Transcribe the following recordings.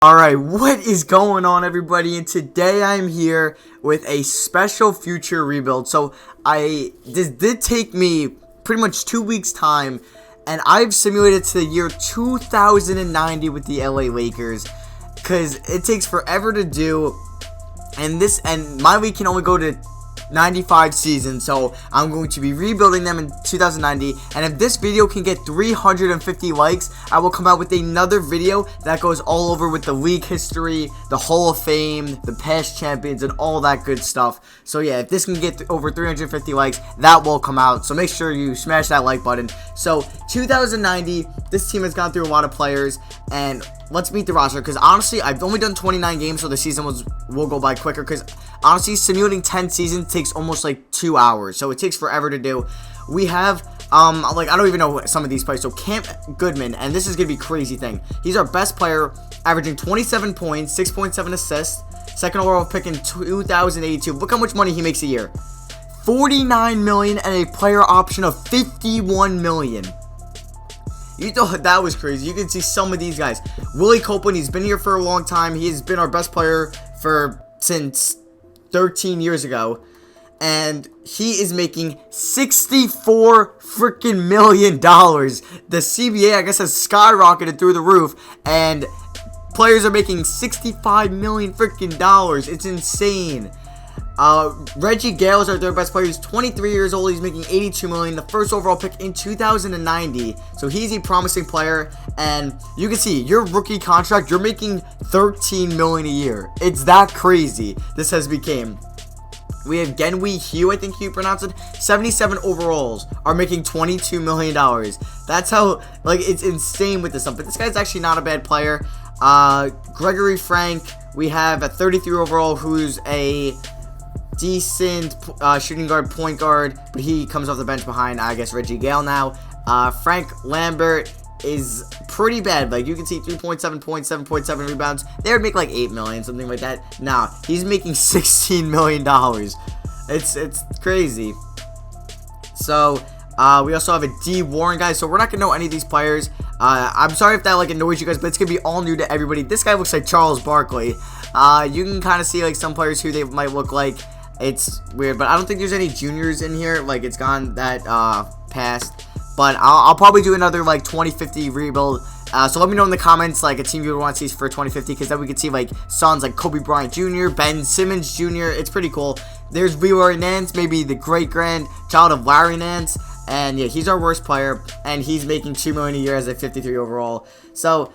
Alright, what is going on, everybody? And today I'm here with a special future rebuild. So this did take me pretty much 2 weeks time, and I've simulated to the year 2090 with the LA Lakers, because it takes forever to do, and my league can only go to 95 seasons, so I'm going to be rebuilding them in 2090. And if this video can get 350 likes, I will come out with another video that goes all over with the league history, the Hall of Fame, the past champions, and all that good stuff. So yeah, if this can get over 350 likes, that will come out, so make sure you smash that like button. So 2090, this team has gone through a lot of players, and let's meet the roster, because honestly, I've only done 29 games, so the season will go by quicker, because honestly, simulating 10 seasons takes almost like 2 hours, so it takes forever to do. We have, I don't even know some of these players. So Cam Goodman, and this is going to be a crazy thing. He's our best player, averaging 27 points, 6.7 assists, second overall pick in 2082. Look how much money he makes a year. $49 million and a player option of $51 million. You thought that was crazy. You can see some of these guys. Willie Copeland, he's been here for a long time. He has been our best player since 13 years ago, and he is making $64 freaking million. The CBA, I guess, has skyrocketed through the roof, and players are making $65 million freaking dollars. It's insane. Reggie Gale is our third best player. He's 23 years old. He's making $82 million, the first overall pick in 2090. So he's a promising player, and you can see your rookie contract, you're making $13 million a year. It's that crazy this has become. We have Genwi Hugh, I think you pronounce it. 77 overalls are making $22 million. That's how, it's insane with this stuff. But this guy's actually not a bad player. Gregory Frank, we have a 33 overall who's a decent shooting guard, point guard, but he comes off the bench behind, I guess, Reggie Gale now. Frank Lambert is pretty bad. You can see 3.7 points, 7.7 rebounds. They would make like $8 million, something like that. Now he's making $16 million. It's crazy. So we also have a D Warren, guys. So we're not gonna know any of these players. I'm sorry if that annoys you guys, but it's gonna be all new to everybody. This guy looks like Charles Barkley. You can kind of see some players who they might look like. It's weird, but I don't think there's any juniors in here. It's gone that past. But I'll probably do another 2050 rebuild. So let me know in the comments a team you would want to see for 2050, because then we could see sons like Kobe Bryant Jr., Ben Simmons Jr. It's pretty cool. There's Leroy Nance, maybe the great grandchild of Larry Nance, and yeah, he's our worst player, and he's making $2 million a year as a 53 overall. So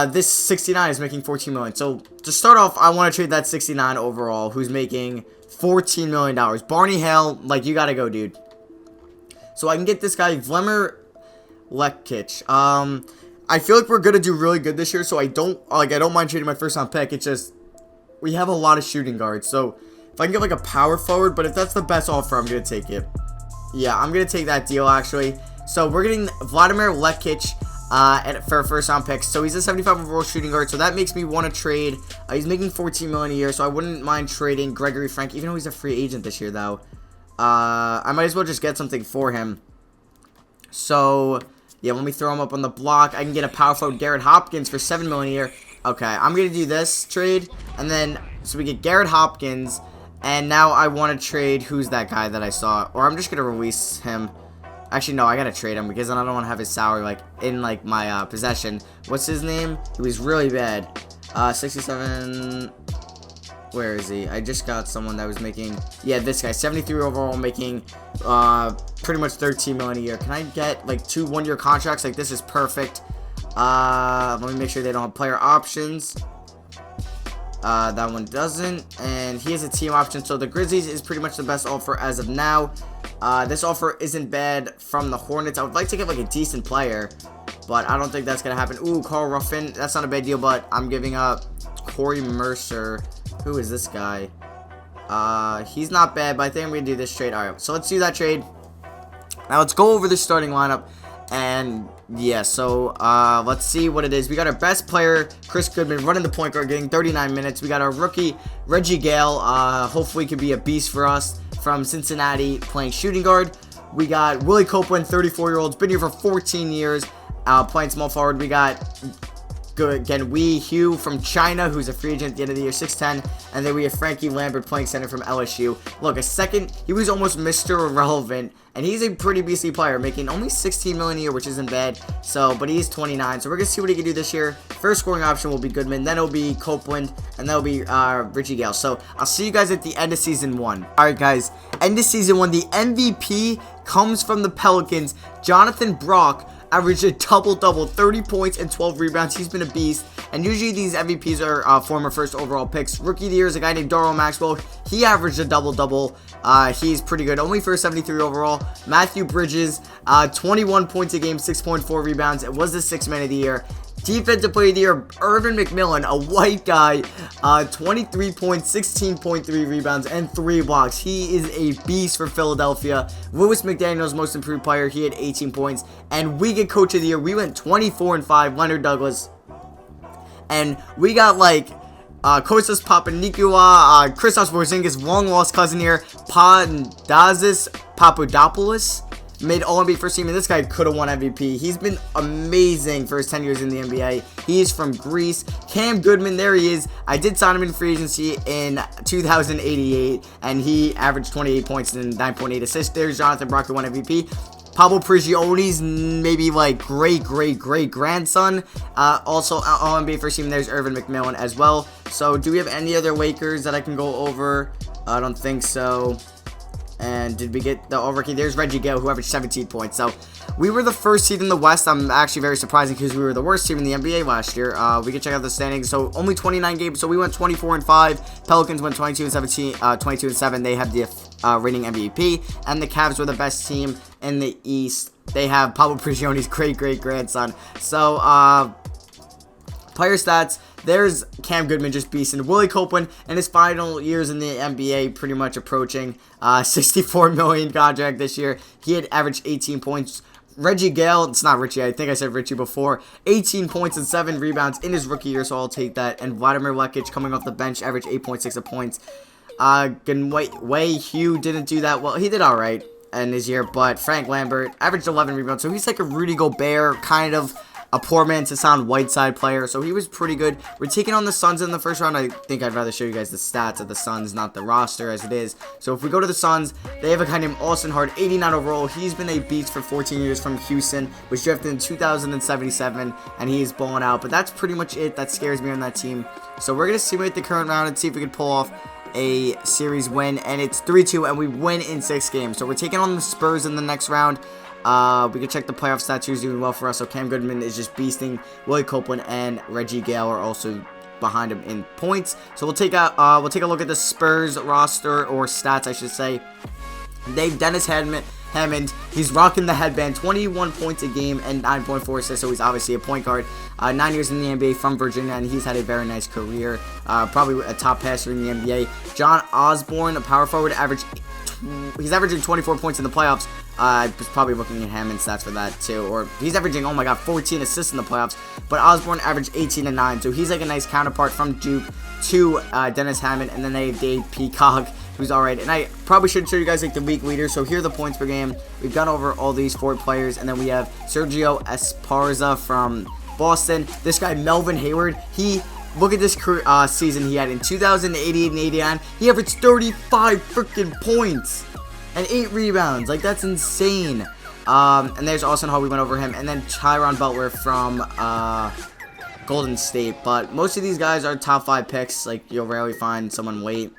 this 69 is making $14 million. So to start off, I want to trade that 69 overall who's making $14 million. Barney Hale, you gotta go, dude. So I can get this guy, Vladimir Lekic. I feel like we're gonna do really good this year, so I don't mind trading my first round pick. It's just we have a lot of shooting guards. So if I can get a power forward, but if that's the best offer, I'm gonna take it. Yeah, I'm gonna take that deal actually. So we're getting Vladimir Lekic for first round picks. So he's a 75 overall shooting guard, so that makes me want to trade. He's making $14 million a year, so I wouldn't mind trading Gregory Frank, even though he's a free agent this year though. I might as well just get something for him. So yeah, let me throw him up on the block. I can get a power forward, Garrett Hopkins, for $7 million a year. Okay, I'm gonna do this trade, and then so we get Garrett Hopkins, and now I want to trade, who's that guy that I saw, or I'm just gonna release him. Actually, no, I gotta trade him, because then I don't want to have his salary in my possession. What's his name? He was really bad. 67. Where is he? I just got someone that was making, yeah, this guy, 73 overall, making pretty much $13 million a year. Can I get 2 one-year contracts? This is perfect. Let me make sure they don't have player options. That one doesn't, and he has a team option. So the Grizzlies is pretty much the best offer as of now. This offer isn't bad from the Hornets. I would like to get a decent player, but I don't think that's gonna happen. Ooh, Carl Ruffin, that's not a bad deal, but I'm giving up Corey Mercer. Who is this guy? He's not bad, but I think I'm gonna do this trade. Alright, so let's do that trade. Now let's go over the starting lineup. And yeah, so let's see what it is. We got our best player, Chris Goodman, running the point guard, getting 39 minutes. We got our rookie, Reggie Gale. Hopefully could be a beast for us, from Cincinnati, playing shooting guard. We got Willie Copeland, 34-year-old, been here for 14 years, playing small forward. We got good. Again, Wee Hugh from China, who's a free agent at the end of the year, 6'10", and then we have Frankie Lambert playing center from LSU. Look, he was almost Mr. Irrelevant, and he's a pretty beastly player, making only $16 million a year, which isn't bad. So, but he's 29, so we're gonna see what he can do this year. First scoring option will be Goodman, then it'll be Copeland, and that'll be Richie Gale. So I'll see you guys at the end of season 1. All right, guys, end of season 1. The MVP comes from the Pelicans. Jonathan Brock averaged a double-double, 30 points and 12 rebounds. He's been a beast. And usually these MVPs are former first overall picks. Rookie of the year is a guy named Darrell Maxwell. He averaged a double-double. He's pretty good. Only for 73 overall. Matthew Bridges, 21 points a game, 6.4 rebounds. It was the 6th man of the year. Defensive player of the year, Irvin McMillan, a white guy, 23 points, 16.3 rebounds, and 3 blocks. He is a beast for Philadelphia. Lewis McDaniels, most improved player, he had 18 points. And we get coach of the year. We went 24-5, Leonard Douglas. And we got like Kostas Papanikolaou, Kristaps Porzingis, long-lost cousin here, Pandazis Papadopoulos. Made All-NBA first team, and this guy could have won MVP. He's been amazing for his 10 years in the NBA. He is from Greece. Cam Goodman, there he is. I did sign him in free agency in 2088, and he averaged 28 points and 9.8 assists. There's Jonathan Brock, who won MVP. Pablo Prigioni's maybe like great-grandson. Also, All-NBA first team, there's Irvin McMillan as well. So, do we have any other Lakers that I can go over? I don't think so. And did we get the all-rookie? There's Reggie Gale, who averaged 17 points. So, we were the first seed in the West. I'm actually very surprising because we were the worst team in the NBA last year. We can check out the standings. So, only 29 games. So, we went 24-5. Pelicans went 22-17, 22-7. They have the reigning MVP. And the Cavs were the best team in the East. They have Pablo Prigioni's great-grandson. So, player stats. There's Cam Goodman, just beasting. Willie Copeland in his final years in the NBA, pretty much approaching $64 million contract this year. He had averaged 18 points. Reggie Gale, it's not Richie, I think I said Richie before, 18 points and 7 rebounds in his rookie year, so I'll take that. And Vladimir Lekic coming off the bench, averaged 8.6 points. Wei Hugh didn't do that well. He did all right in his year, but Frank Lambert averaged 11 rebounds, so he's like a Rudy Gobert kind of a poor man to sound Whiteside player, so he was pretty good. We're taking on the Suns in the first round. I think I'd rather show you guys the stats of the Suns, not the roster as it is. So if we go to the Suns, they have a guy named Austin Hart, 89 overall. He's been a beast for 14 years from Houston, was drafted in 2077, and he is balling out. But that's pretty much it. That scares me on that team. So we're going to simulate the current round and see if we can pull off a series win, and it's 3-2, and we win in 6 games. So we're taking on the Spurs in the next round. We can check the playoff stats. Who's doing well for us. So Cam Goodman is just beasting. Willie Copeland and Reggie Gale are also behind him in points. So we'll take a look at the Spurs roster, or stats I should say. They have Dennis Hammond. He's rocking the headband. 21 points a game and 9.4 assists. So he's obviously a point guard. 9 years in the NBA from Virginia, and he's had a very nice career. Probably a top passer in the NBA. John Osborne, a power forward, he's averaging 24 points in the playoffs. I was probably looking at Hammond's stats for that too. Or he's averaging, oh my god, 14 assists in the playoffs. But Osborne averaged 18 and 9. So he's like a nice counterpart from Duke to Dennis Hammond. And then they have Dave Peacock, who's alright. And I probably should show you guys like the week leaders. So here are the points per game. We've gone over all these 4 players. And then we have Sergio Esparza from Boston. This guy, Melvin Hayward, look at this season he had in 2088 and 89. He averaged 35 freaking points and 8 rebounds. Like, that's insane. And there's Austin Hall. We went over him. And then Tyron Butler from Golden State. But most of these guys are top 5 picks. Like, you'll rarely find someone late.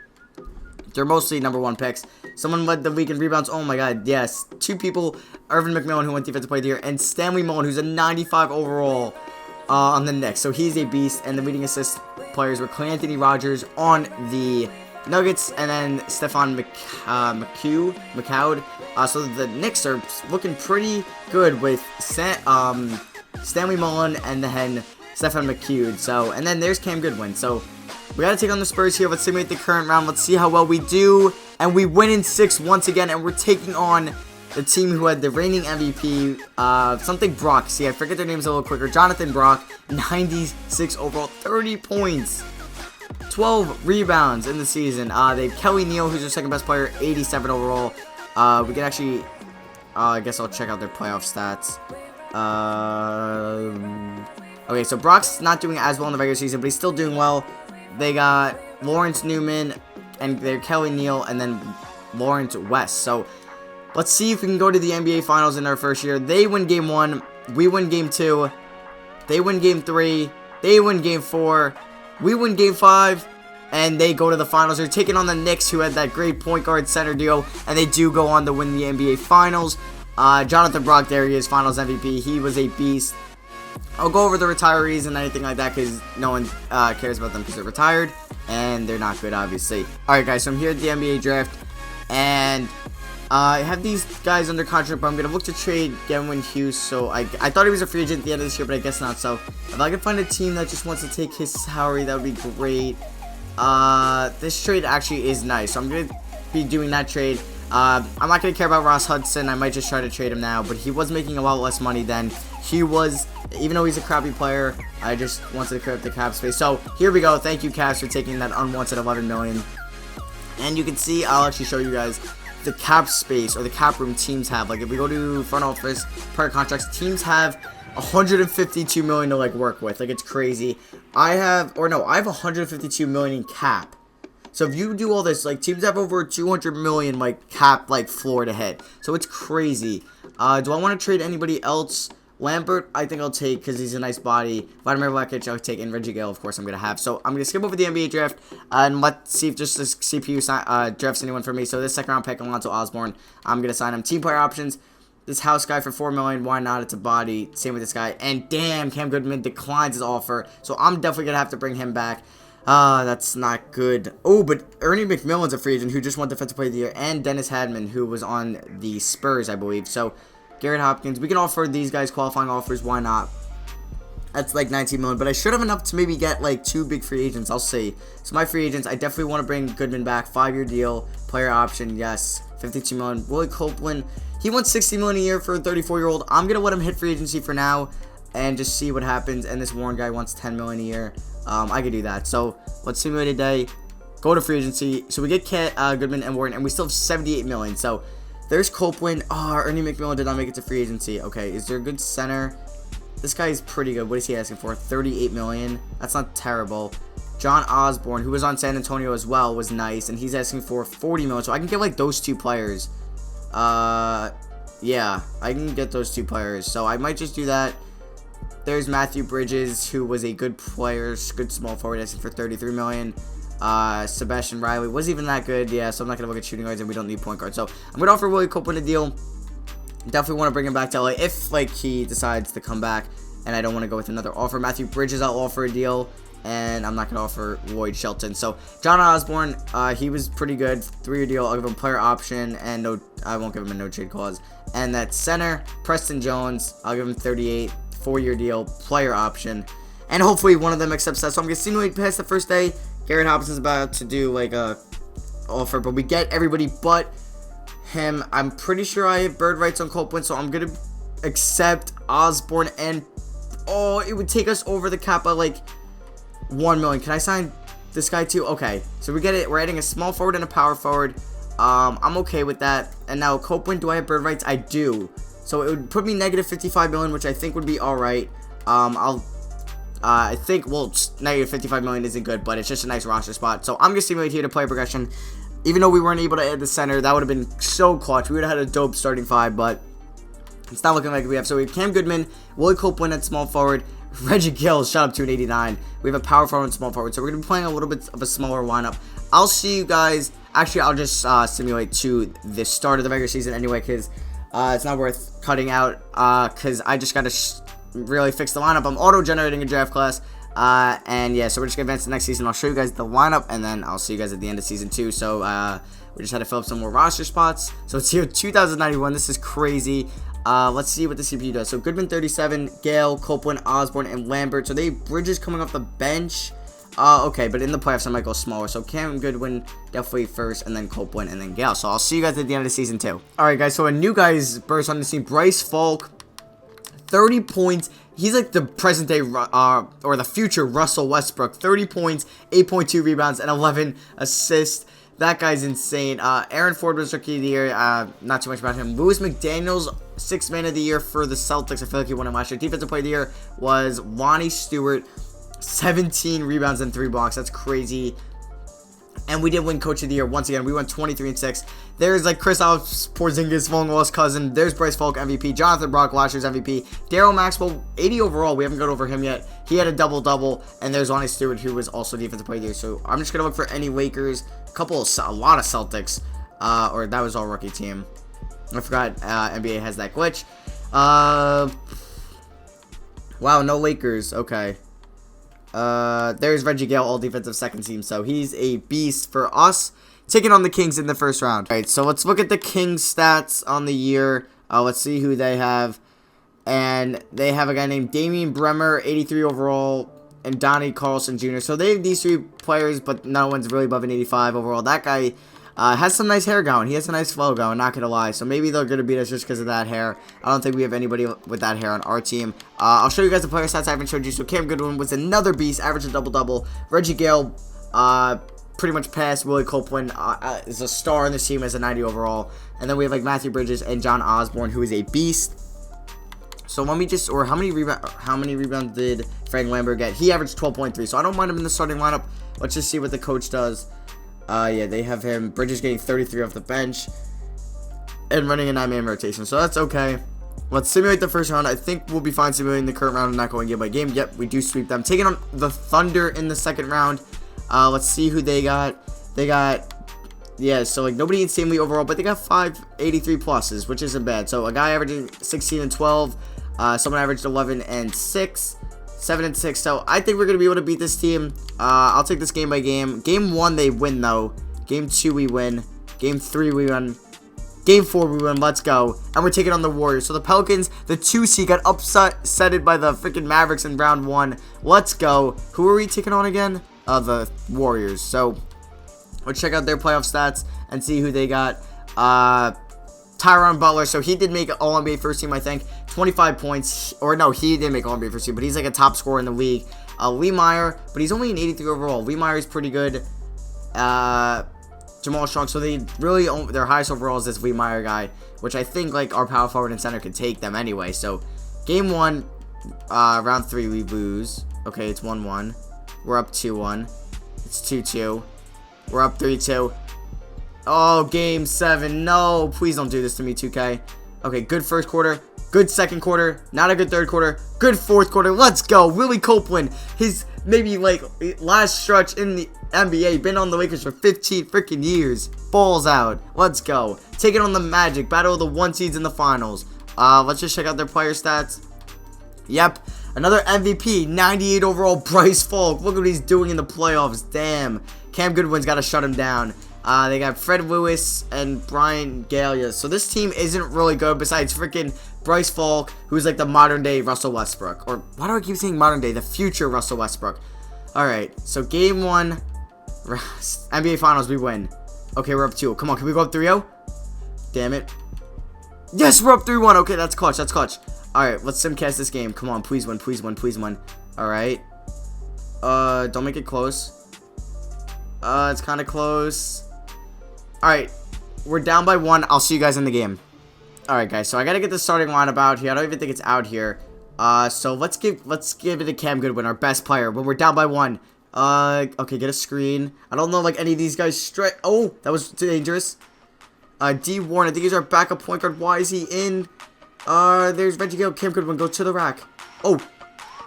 They're mostly number 1 picks. Someone led the league in rebounds. Oh my god, yes. 2 people. Irvin McMillan, who went defensive player of the year. And Stanley Mullen, who's a 95 overall on the Knicks. So he's a beast. And the leading assist players were Clay Anthony Rogers on the Nuggets, and then Stefan McCoud. So the Knicks are looking pretty good with Stanley Mullen and then Stefan McCoud. So, and then there's Cam Goodwin. So we got to take on the Spurs here. Let's simulate the current round. Let's see how well we do. And we win in 6 once again, and we're taking on the team who had the reigning MVP, something Brock. See, I forget their names a little quicker. Jonathan Brock, 96 overall, 30 points. 12 rebounds in the season. They have Kelly Neal, who's their second best player, 87 overall. We can actually, I guess I'll check out their playoff stats. Okay, so Brock's not doing as well in the regular season, but he's still doing well. They got Lawrence Newman, and they're Kelly Neal, and then Lawrence West. So let's see if we can go to the NBA Finals in our first year. They win Game 1. We win Game 2. They win Game 3. They win Game 4. We win Game 5. And they go to the finals. They're taking on the Knicks, who had that great point guard center duo. And they do go on to win the NBA Finals. Jonathan Brock, there he is, Finals MVP. He was a beast. I'll go over the retirees and anything like that because no one cares about them because they're retired. And they're not good, obviously. Alright, guys, so I'm here at the NBA Draft. And I have these guys under contract, but I'm going to look to trade Genwin Hughes. So I thought he was a free agent at the end of this year, but I guess not. So if I can find a team that just wants to take his salary, that would be great. This trade actually is nice, so I'm going to be doing that trade. I'm not going to care about Ross Hudson. I might just try to trade him now, but he was making a lot less money than he was, even though he's a crappy player. I just wanted to clear up the cap space. So here we go. Thank you, Cavs, for taking that unwanted $11 million. And you can see, I'll actually show you guys the cap space or the cap room teams have. Like if we go to front office, player contracts, teams have 152 million to like work with. Like it's crazy. I have 152 million in cap. So if you do all this, like teams have over 200 million like cap like floor to hit. So it's crazy. Do I want to trade anybody else? Lambert, I think I'll take because he's a nice body. Vladimir Vlakic, I'll take, and Reggie Gale, of course, I'm gonna have. So I'm gonna skip over the NBA draft and let's see if just the CPU drafts anyone for me. So this second round pick, Alonzo Osborne, I'm gonna sign him. Team player options. This house guy for $4 million, why not? It's a body. Same with this guy. And damn, Cam Goodman declines his offer. So I'm definitely going to have to bring him back. That's not good. Oh, but Ernie McMillan's a free agent who just won Defensive Player of the Year. And Dennis Hadman, who was on the Spurs, I believe. So Garrett Hopkins. We can offer these guys qualifying offers. Why not? That's like 19 million. But I should have enough to maybe get like 2 big free agents. I'll see. So my free agents, I definitely want to bring Goodman back. 5-year deal. Player option, yes. 52 million. Willie Copeland. He wants $60 million a year for a 34-year-old. I'm going to let him hit free agency for now and just see what happens. And this Warren guy wants $10 million a year. I could do that. So let's simulate a day. Go to free agency. So we get Goodman and Warren, and we still have $78 million. So there's Copeland. Oh, Ernie McMillan did not make it to free agency. Okay, is there a good center? This guy is pretty good. What is he asking for? $38 million. That's not terrible. John Osborne, who was on San Antonio as well, was nice. And he's asking for $40 million. So I can get like those 2 players. Yeah, I can get those 2 players, so I might just do that. There's Matthew Bridges, who was a good player, good small forward, asking for $33 million. Sebastian Riley was even that good, yeah, so I'm not going to look at shooting guards, and we don't need point guards. So I'm going to offer Willie Copeland a deal. Definitely want to bring him back to LA if, like, he decides to come back, and I don't want to go with another offer. Matthew Bridges, I'll offer a deal. And I'm not going to offer Lloyd Shelton. So, John Osborne, he was pretty good. 3-year deal. I'll give him player option. And no, I won't give him a no-trade clause. And that center, Preston Jones, I'll give him 38. 4-year deal. Player option. And hopefully one of them accepts that. So, I'm going to simulate past the first day. Garrett Hopkinson's about to do, like, a offer. But we get everybody but him. I'm pretty sure I have bird rights on Copeland. So, I'm going to accept Osborne. And, oh, it would take us over the cap by, like, $1 million. Can I sign this guy too? Okay, so we get it. We're adding a small forward and a power forward. I'm okay with that. And now Copeland, do I have bird rights? I do. So it would put me negative $55 million, which I think would be all right. I think, well, negative $55 million isn't good, but it's just a nice roster spot. So I'm gonna simulate here to player progression. Even though we weren't able to add the center, that would have been so clutch. We would have had a dope starting 5, but it's not looking like we have. So we have Cam Goodman, Willie Copeland at small forward. Reggie Gill shot up to an 89. We have a power forward and small forward. So we're going to be playing a little bit of a smaller lineup. I'll see you guys. Actually, I'll just simulate to the start of the regular season anyway, because it's not worth cutting out, because I just got to really fix the lineup. I'm auto-generating a draft class. And yeah, so we're just going to advance to the next season. I'll show you guys the lineup, and then I'll see you guys at the end of season 2. So we just had to fill up some more roster spots. So it's here 2091. This is crazy. Let's see what the CPU does. So Goodman 37, Gale, Copeland, Osborne, and Lambert. So they Bridges coming off the bench. Okay, but in the playoffs I might go smaller. So Cam Goodwin definitely first, and then Copeland, and then Gale. So I'll see you guys at the end of season 2. Alright guys, so a new guy's burst on the scene. Bryce Falk, 30 points. He's like the present day, or the future Russell Westbrook. 30 points, 8.2 rebounds, and 11 assists. That guy's insane. Aaron Ford was rookie of the year. Not too much about him. Lewis McDaniels Sixth man of the year for the Celtics. I feel like he won it last year. Defensive player of the year was Lonnie Stewart. 17 rebounds and 3 blocks. That's crazy. And we did win Coach of the Year once again. We went 23-6. There's like Kristaps Porzingis, Von Wall's cousin. There's Bryce Falk, MVP. Jonathan Brock, last year's MVP. Daryl Maxwell, 80 overall. We haven't gone over him yet. He had a double-double. And there's Lonnie Stewart, who was also Defensive Player of the Year. So I'm just going to look for any Lakers. A lot of Celtics. Or that was all rookie team. I forgot NBA has that glitch. Wow, no Lakers. Okay. There's Reggie Gale, all defensive second team, so he's a beast for us, taking on the Kings in the first round. Alright, so let's look at the Kings stats on the year. Let's see who they have. And they have a guy named Damian Bremer, 83 overall, and Donnie Carlson Jr. So they have these 3 players, but no one's really above an 85 overall. That guy has some nice hair going. He has a nice flow going, not gonna lie. So maybe they're gonna beat us just because of that hair. I don't think we have anybody with that hair on our team. I'll show you guys the player stats I haven't showed you. So Cam Goodwin was another beast, averaged a double-double. Reggie Gale pretty much passed. Willie Copeland is a star in this team as a 90 overall. And then we have like Matthew Bridges and John Osborne, who is a beast. So let me just, or how many rebounds did Frank Lambert get? He averaged 12.3. So I don't mind him in the starting lineup. Let's just see what the coach does. Yeah, they have him. Bridges getting 33 off the bench and running a 9-man rotation, so that's okay. Let's simulate the first round. I think we'll be fine simulating the current round and not going game by game. Yep, we do sweep them. Taking on the Thunder in the second round. Let's see who they got. They got, yeah, so like nobody insanely overall, but they got 5 83 pluses, which isn't bad. So a guy averaging 16 and 12. Someone averaged 11 and 6. 7 and 6. So I think we're gonna be able to beat this team. I'll take this game by game. Game 1 they win though. Game 2 we win. Game 3 we win. Game 4 we win. Let's go. And we're taking on the Warriors. So the Pelicans, the 2 seed, got upsetted by the freaking Mavericks in round 1. Let's go. Who are we taking on again? The Warriors. So let's check out their playoff stats and see who they got. Tyron Butler, so he did make All-NBA first team, I think. 25 points. Or no, he didn't make All-NBA first team, but he's like a top scorer in the league. Lee Meyer, but he's only an 83 overall. Lee Meyer is pretty good. Jamal Strong, so they really, their highest overall is this Lee Meyer guy, which I think like our power forward and center could take them anyway. So game 1, round 3 we lose. Okay, it's 1-1. We're up 2-1. It's 2-2. We're up 3-2. Oh, game 7. No, please don't do this to me, 2K. Okay, good first quarter. Good second quarter. Not a good third quarter. Good fourth quarter. Let's go. Willie Copeland. His maybe like last stretch in the NBA. Been on the Lakers for 15 freaking years. Balls out. Let's go. Taking on the Magic. Battle of the 1 seeds in the finals. Let's just check out their player stats. Yep. Another MVP. 98 overall. Bryce Falk. Look what he's doing in the playoffs. Damn. Cam Goodwin's got to shut him down. They got Fred Lewis and Brian Gallia. So this team isn't really good besides freaking Bryce Falk, who's like the modern day Russell Westbrook. Or why do I keep saying modern day? The future Russell Westbrook. Alright, so game 1, NBA Finals, we win. Okay, we're up 2. Come on, can we go up 3-0? Damn it. Yes, we're up 3-1. Okay, that's clutch. That's clutch. Alright, let's simcast this game. Come on, please win, please win, please win. Alright. Don't make it close. It's kind of close. Alright, we're down by 1. I'll see you guys in the game. Alright, guys, so I gotta get the starting lineup out here. I don't even think it's out here. So let's give it to Cam Goodwin, our best player, when we're down by 1. Okay, get a screen. I don't know, like, any of these guys straight. Oh, that was dangerous. D. Warren, I think he's our backup point guard. Why is he in? There's Reggie Gale. Cam Goodwin, go to the rack. Oh,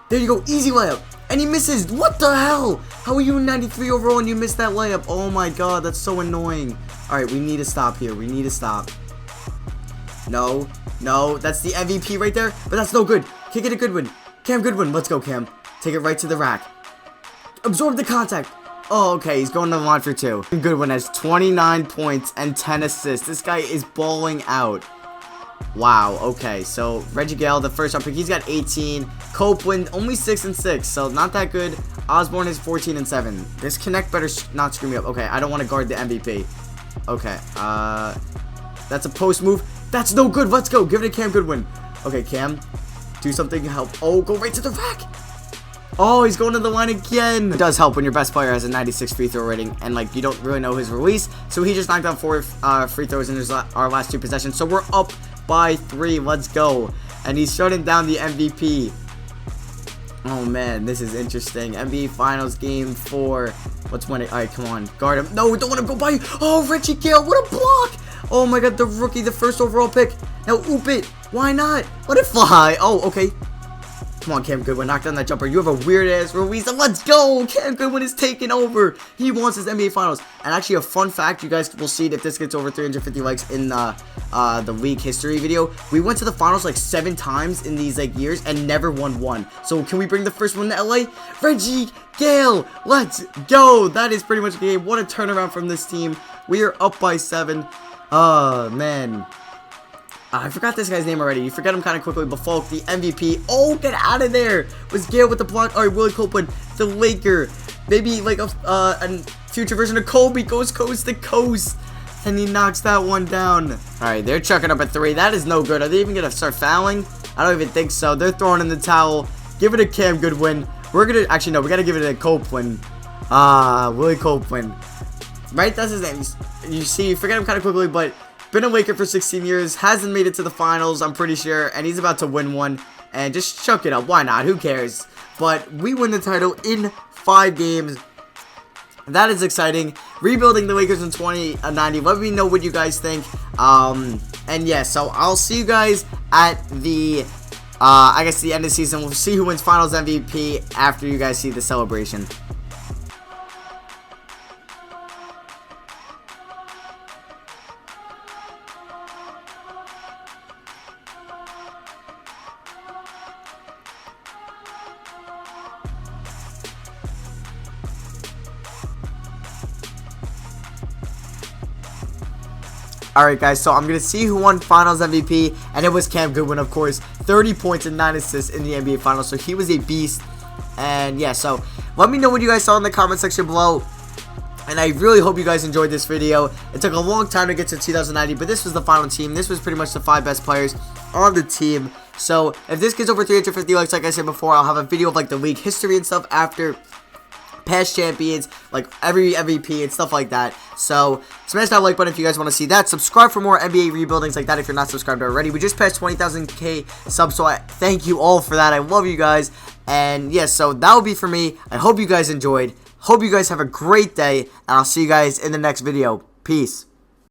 there you go. Easy layup. And he misses. What the hell? How are you 93 overall and you missed that layup? Oh my god, that's so annoying. Alright, we need to stop here. We need to stop. No, no, that's the MVP right there. But that's no good. Kick it to Goodwin. Cam Goodwin, let's go, Cam. Take it right to the rack. Absorb the contact. Oh, okay, he's going to the line for 2. Goodwin has 29 points and 10 assists. This guy is balling out. Wow, okay, so Reggie Gale, the first round pick, he's got 18. Copeland, only 6 and 6, so not that good. Osborne is 14 and 7. This connect better not screw me up. Okay, I don't want to guard the MVP. Okay, that's a post move. That's no good. Let's go. Give it to Cam Goodwin. Okay, Cam, do something to help. Oh, go right to the rack. Oh, he's going to the line again. It does help when your best player has a 96 free throw rating and like you don't really know his release. So he just knocked out 4 free throws in our last 2 possessions. So we're up by 3. Let's go. And he's shutting down the MVP. Oh man, this is interesting. NBA Finals Game 4. Let's win it. Alright, come on. Guard him. No, don't let him go by you. Oh, Reggie Gale, what a block. Oh my god, the rookie, the first overall pick. Now oop it. Why not? Let it fly. Oh, okay. Come on, Cam Goodwin, knock down that jumper. You have a weird-ass Ruiz. Let's go! Cam Goodwin is taking over. He wants his NBA Finals. And actually, a fun fact, you guys will see it if this gets over 350 likes in the league history video. We went to the finals like 7 times in these like years and never won one. So can we bring the first one to LA? Reggie Gale, let's go! That is pretty much the game. What a turnaround from this team. We are up by 7. Oh, man. I forgot this guy's name already. You forget him kind of quickly, but Falk, the MVP. Oh, get out of there. Was Gale with the block. All right, Willie Copeland, the Laker. Maybe like a future version of Kobe goes coast to coast. And he knocks that one down. All right, they're chucking up a 3. That is no good. Are they even going to start fouling? I don't even think so. They're throwing in the towel. Give it to Cam Goodwin. We're going to, actually, no, we got to give it to Copeland. Willie Copeland. Right, that's his name. You see, you forget him kind of quickly, but been a Laker for 16 years, hasn't made it to the finals, I'm pretty sure, and he's about to win one, and just chuck it up, why not, who cares, but we win the title in 5 games, that is exciting, rebuilding the Lakers in 2090, let me know what you guys think, and yeah, so I'll see you guys at the, I guess the end of the season, we'll see who wins finals MVP after you guys see the celebration. Alright guys, so I'm going to see who won Finals MVP, and it was Cam Goodwin, of course. 30 points and 9 assists in the NBA Finals, so he was a beast. And yeah, so let me know what you guys saw in the comment section below. And I really hope you guys enjoyed this video. It took a long time to get to 2090, but this was the final team. This was pretty much the 5 best players on the team. So if this gets over 350 likes, like I said before, I'll have a video of like the league history and stuff after past champions, like every MVP and stuff like that. So smash that like button if you guys want to see that. Subscribe for more NBA rebuildings like that if you're not subscribed already. We just passed 20,000 subs, so I thank you all for that. I love you guys. And yeah, so that will be for me. I hope you guys enjoyed. Hope you guys have a great day, and I'll see you guys in the next video. Peace.